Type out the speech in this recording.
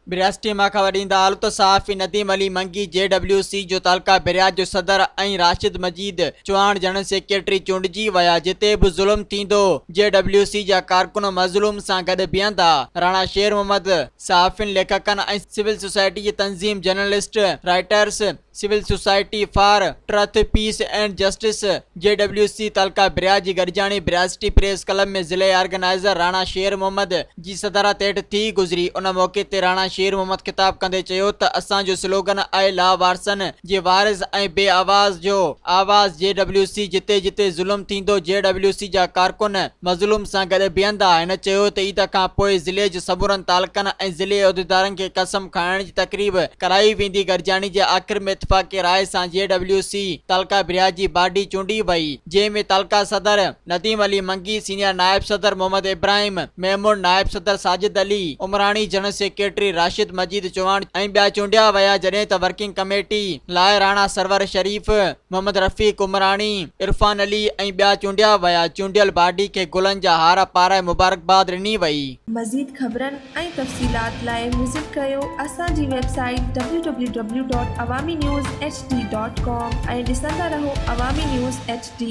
बिरासटी मां ख़बर ईंदा हालत सहाफ़ी नदीम अली मंगी JWC जो तालका बिरियाज जो सदर ऐं राशिद मजीद चौहान जनरल सेक्रेटरी चूंडिजी विया। जिते बि ज़ुल्म थींदो JWC जा कारकुन मज़लूम सां गॾु बीहंदा। राणा शेर मोहम्मद सहाफ़ियुनि लेखकनि ऐं सिविल सोसाइटी जी तंज़ीम journalist writers civil society for truth peace and justice JWC तालका बिरियाज जी गॾिजाणी बिरासटी प्रेस क्लब में ज़िले ऑर्गेनाइज़र राणा शेर मोहम्मद जी सदारत हेठि थी गुज़री। उन मौक़े ते राणा शेर मोहम्मद खिताब कंदे चयो त असांजो स्लोगन आहे ला वारसन जे वारिस ऐं बे आवाज़ जो आवाज़ JWC। जिते जिते ज़ुल्म थींदो JWC जा कारकुन मज़लूम सां गॾु बीहंदा। हिन चयो त ईद खां पोइ ज़िले जे सबुरनि तालकनि ऐं ज़िले उहिदेदारनि खे कसम खाइण जी तक़रीब कराई वेंदी। गॾिजाणी जे आख़िर में इत्फाक़ी राय सां JWC तालका बिरियाज जी बाडी चूंडी वई, जंहिंमें तालका सदर नदीम अली मंगी, सीनियर नायब सदर मोहम्मद इब्राहिम मेमून, नायब सदर साजिद अली उमरानी, जनरल सेक्रेटरी राशिद मजीद चौहान ऐं ॿिया चूंडिया विया। जॾहिं त वर्किंग कमेटी लाइ राणा सरवर शरीफ, मोहम्मद रफ़ीक उमरानी, इरफान अली ऐं ॿिया चूंडिया विया। चूंडियल बाडी खे गुलनि जा हार पाराए मुबारकबाद ॾिनी वई। मज़ीद ख़बरनि ऐं तफ़सीलात लाइ विज़िट कयो असांजी वेबसाइट www.awamiNewsHD.com ऐं ॾिसंदा रहो अवामी न्यूज़ HD।